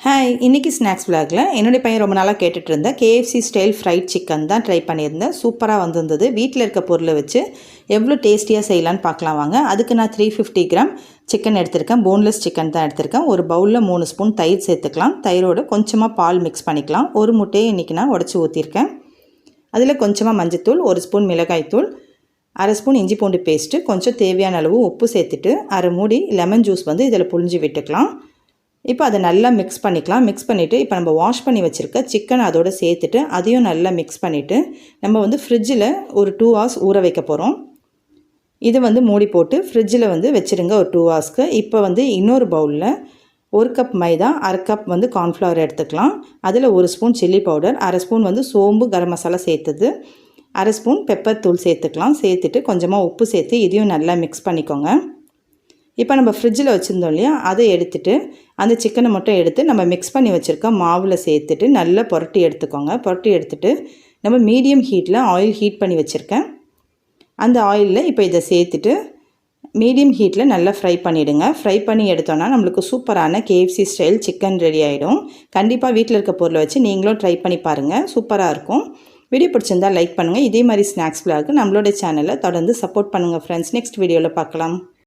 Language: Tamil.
ஹாய், இன்றைக்கி ஸ்நாக்ஸ் விளாகில் என்னுடைய பையன் ரொம்ப நாளாக கேட்டுட்டு இருந்தேன். KFC ஸ்டைல் ஃப்ரைட் சிக்கன் தான் ட்ரை பண்ணியிருந்தேன். சூப்பராக வந்திருந்தது. வீட்டில் இருக்க பொருளை வச்சு எவ்வளோ டேஸ்டியாக செய்யலான்னு பார்க்கலாம் வாங்க. அதுக்கு நான் 350 கிராம் சிக்கன் எடுத்திருக்கேன். போன்லெஸ் சிக்கன் தான் எடுத்திருக்கேன். ஒரு பவுலில் 3 ஸ்பூன் தயிர் சேர்த்துக்கலாம். தயிரோடு கொஞ்சமாக பால் மிக்ஸ் பண்ணிக்கலாம். ஒரு முட்டையை இன்றைக்கி நான் உடச்சி ஊற்றிருக்கேன். அதில் கொஞ்சமாக மஞ்சத்தூள், 1 ஸ்பூன் மிளகாய்த்தூள், 1/2 ஸ்பூன் இஞ்சி பூண்டு பேஸ்ட்டு, கொஞ்சம் தேவையான அளவு உப்பு சேர்த்துட்டு 1/2 மூடி லெமன் ஜூஸ் இதில் புழிஞ்சு விட்டுக்கலாம். இப்போ அதை நல்லா மிக்ஸ் பண்ணிக்கலாம். மிக்ஸ் பண்ணிவிட்டு இப்போ நம்ம வாஷ் பண்ணி வச்சுருக்க சிக்கனை அதோடு சேர்த்துட்டு அதையும் நல்லா மிக்ஸ் பண்ணிவிட்டு நம்ம ஃப்ரிட்ஜில் ஒரு 2 hours ஊற வைக்க போகிறோம். இது மூடி போட்டு ஃப்ரிட்ஜில் வச்சுருங்க ஒரு 2 hours. இப்போ இன்னொரு பவுலில் 1 கப் மைதா, 1/2 கப் கார்ன்ஃப்ளவர் எடுத்துக்கலாம். அதில் 1 ஸ்பூன் சில்லி பவுடர், 1/2 ஸ்பூன் சோம்பு கரம் மசாலா சேர்த்துது, 1/2 ஸ்பூன் பெப்பர் தூள் சேர்த்துக்கலாம். சேர்த்துட்டு கொஞ்சமாக உப்பு சேர்த்து இதையும் நல்லா மிக்ஸ் பண்ணிக்கோங்க. இப்போ நம்ம ஃப்ரிட்ஜில் வச்சுருந்தோம் இல்லையா, அதை எடுத்துகிட்டு அந்த சிக்கனை மட்டும் எடுத்து நம்ம மிக்ஸ் பண்ணி வச்சுருக்க மாவில் சேர்த்துட்டு நல்லா புரட்டி எடுத்துக்கோங்க. புரட்டி எடுத்துகிட்டு நம்ம மீடியம் ஹீட்டில் ஆயில் ஹீட் பண்ணி வச்சுருக்கேன். அந்த ஆயிலில் இப்போ இதை சேர்த்துட்டு மீடியம் ஹீட்டில் நல்லா ஃப்ரை பண்ணிவிடுங்க. ஃப்ரை பண்ணி எடுத்தோன்னா நம்மளுக்கு சூப்பரான KFC ஸ்டைல் சிக்கன் ரெடி ஆகிடும். கண்டிப்பாக வீட்டில் இருக்க பொருளை வச்சு நீங்களும் ட்ரை பண்ணி பாருங்கள். சூப்பராக இருக்கும். வீடியோ பிடிச்சிருந்தால் லைக் பண்ணுங்கள். இதே மாதிரி ஸ்நாக்ஸ் விளாக்கு நம்மளோட சேனலை தொடர்ந்து சப்போர்ட் பண்ணுங்கள் ஃப்ரெண்ட்ஸ். நெக்ஸ்ட் வீடியோவில் பார்க்கலாம்.